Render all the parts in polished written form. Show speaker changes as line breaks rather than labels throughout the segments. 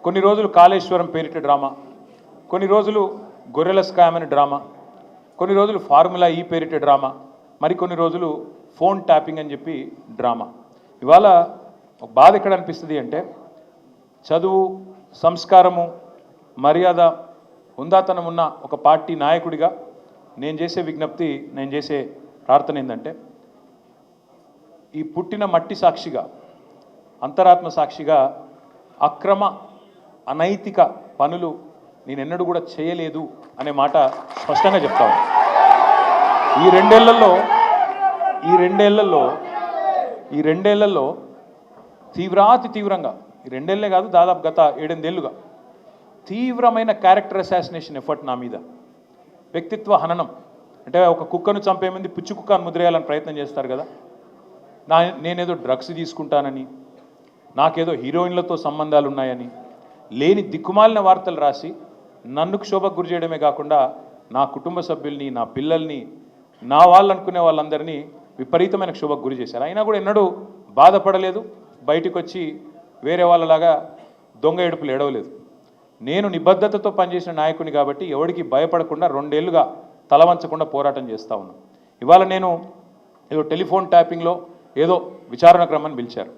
కొన్ని రోజులు కాళేశ్వరం పేరిట డ్రామా, కొన్ని రోజులు గొర్రెల స్కామ్ అని డ్రామా, కొన్ని రోజులు ఫార్ములా ఈ పేరిట డ్రామా, మరికొన్ని రోజులు ఫోన్ ట్యాపింగ్ అని చెప్పి డ్రామా. ఇవాళ ఒక బాధ ఎక్కడ అనిపిస్తుంది అంటే, చదువు, సంస్కారము, మర్యాద, హుందాతనం ఉన్న ఒక పార్టీ నాయకుడిగా నేను చేసే విజ్ఞప్తి, నేను చేసే ప్రార్థన ఏంటంటే, ఈ పుట్టిన మట్టి సాక్షిగా, అంతరాత్మ సాక్షిగా అక్రమ అనైతిక పనులు నేను ఎన్నడూ కూడా చేయలేదు అనే మాట స్పష్టంగా చెప్తాను. ఈ రెండేళ్లలో తీవ్రంగా, ఈ రెండేళ్లే కాదు, దాదాపు గత 7-8 ఏళ్ళుగా తీవ్రమైన క్యారెక్టర్ అసాసినేషన్ ఎఫర్ట్ నా మీద, వ్యక్తిత్వ హననం. అంటే ఒక కుక్కను చంపే ముందు పిచ్చి కుక్కను ముద్రేయాలని ప్రయత్నం చేస్తారు కదా, నేనేదో డ్రగ్స్ తీసుకుంటానని, నాకేదో హీరోయిన్లతో సంబంధాలు ఉన్నాయని, లేని దిక్కుమాలిన వార్తలు రాసి నన్ను క్షోభకు గురి చేయడమే కాకుండా నా కుటుంబ సభ్యుల్ని, నా పిల్లల్ని, నా వాళ్ళు అనుకునే వాళ్ళందరినీ విపరీతమైన క్షోభకు గురి చేశారు. అయినా కూడా ఎన్నడూ బాధపడలేదు, బయటకు వచ్చి వేరే వాళ్ళలాగా దొంగ ఏడుపులు ఏడవలేదు. నేను నిబద్ధతతో పనిచేసిన నాయకుని కాబట్టి ఎవరికి భయపడకుండా 2 ఏళ్ళుగా తలవంచకుండా పోరాటం చేస్తూ ఉన్నాను. ఇవాళ నేను ఏదో టెలిఫోన్ ట్యాపింగ్లో ఏదో విచారణ క్రమాన్ని పిలిచారు,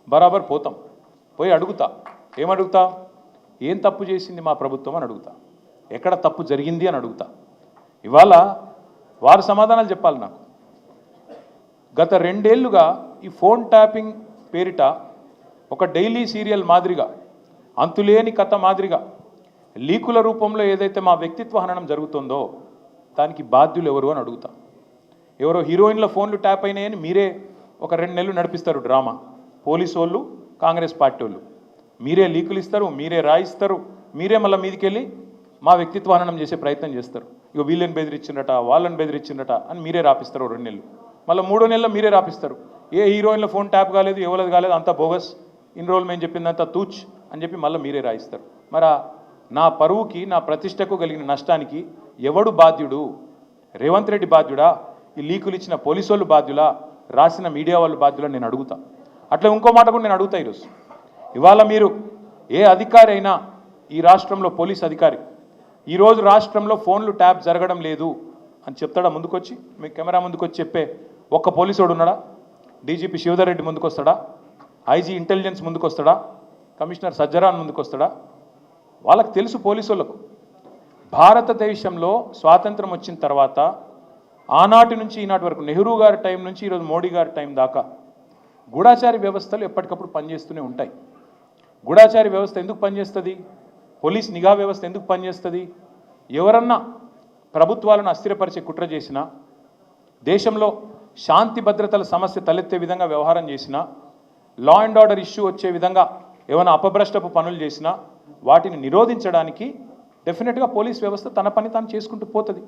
బరాబర్ పోతాం, పోయి అడుగుతా. ఏమడుగుతా? ఏం తప్పు చేసింది మా ప్రభుత్వం అని అడుగుతా, ఎక్కడ తప్పు జరిగింది అని అడుగుతా. ఇవాళ వారు సమాధానాలు చెప్పాలి నాకు. గత 2 ఏళ్ళుగా ఈ ఫోన్ ట్యాపింగ్ పేరిట ఒక డైలీ సీరియల్ మాదిరిగా, అంతులేని కథ మాదిరిగా లీకుల రూపంలో ఏదైతే మా వ్యక్తిత్వ హననం జరుగుతుందో దానికి బాధ్యులు ఎవరు అని అడుగుతా. ఎవరో హీరోయిన్ల ఫోన్లు ట్యాప్ అయినాయని మీరే ఒక 2 నెలలు నడిపిస్తారు డ్రామా. పోలీసు వాళ్ళు, కాంగ్రెస్ పార్టీ వాళ్ళు మీరే లీకులు ఇస్తారు, మీరే రాయిస్తారు, మీరే మళ్ళీ మీదికి వెళ్ళి మా వ్యక్తిత్వ హననం చేసే ప్రయత్నం చేస్తారు. ఇక వీళ్ళని బెదిరించిందట, వాళ్ళని బెదిరించిందట అని మీరే రాపిస్తారు 2 నెలలు. మళ్ళీ 3వ నెలలో మీరే రాపిస్తారు. ఏ హీరోయిన్ల ఫోన్ ట్యాప్ కాలేదు, ఎవరిది కాలేదు, అంతా బోగస్, ఇన్ని రోజులు మేము చెప్పిందంతా తూచ్ అని చెప్పి మళ్ళీ మీరే రాయిస్తారు. మరి నా పరువుకి, నా ప్రతిష్టకు కలిగిన నష్టానికి ఎవడు బాధ్యుడు? రేవంత్ రెడ్డి బాధ్యుడా? ఈ లీకులు ఇచ్చిన పోలీసు వాళ్ళు బాధ్యులా? రాసిన మీడియా వాళ్ళు బాధ్యులా? నేను అడుగుతా. అట్లా ఇంకో మాట కూడా నేను అడుగుతా. ఇవాళ మీరు ఏ అధికారి అయినా, ఈ రాష్ట్రంలో పోలీస్ అధికారి ఈరోజు రాష్ట్రంలో ఫోన్లు ట్యాప్ జరగడం లేదు అని చెప్తాడా? ముందుకొచ్చి మీ కెమెరా ముందుకొచ్చి చెప్పే ఒక్క పోలీసుడు ఉన్నాడా? డీజీపీ శివధర్ రెడ్డి ముందుకు వస్తాడా? ఐజీ ఇంటెలిజెన్స్ ముందుకు వస్తాడా? కమిషనర్ సజ్జరాన్ ముందుకు వస్తాడా? వాళ్ళకి తెలుసు, పోలీసు వాళ్ళకు, భారతదేశంలో స్వాతంత్రం వచ్చిన తర్వాత ఆనాటి నుంచి ఈనాటి వరకు, నెహ్రూ గారి టైం నుంచి ఈరోజు మోడీ గారి టైం దాకా గూఢాచారి వ్యవస్థలు ఎప్పటికప్పుడు పనిచేస్తూనే ఉంటాయి. గూఢాచారి వ్యవస్థ ఎందుకు పనిచేస్తుంది? పోలీస్ నిఘా వ్యవస్థ ఎందుకు పనిచేస్తుంది? ఎవరన్నా ప్రభుత్వాలను అస్థిరపరిచే కుట్ర చేసినా, దేశంలో శాంతి భద్రతల సమస్య తలెత్తే విధంగా వ్యవహారం చేసినా, లా అండ్ ఆర్డర్ ఇష్యూ వచ్చే విధంగా ఏమైనా అపభ్రష్టపు పనులు చేసినా వాటిని నిరోధించడానికి డెఫినెట్గా పోలీస్ వ్యవస్థ తన పని తాను చేసుకుంటూ పోతుంది.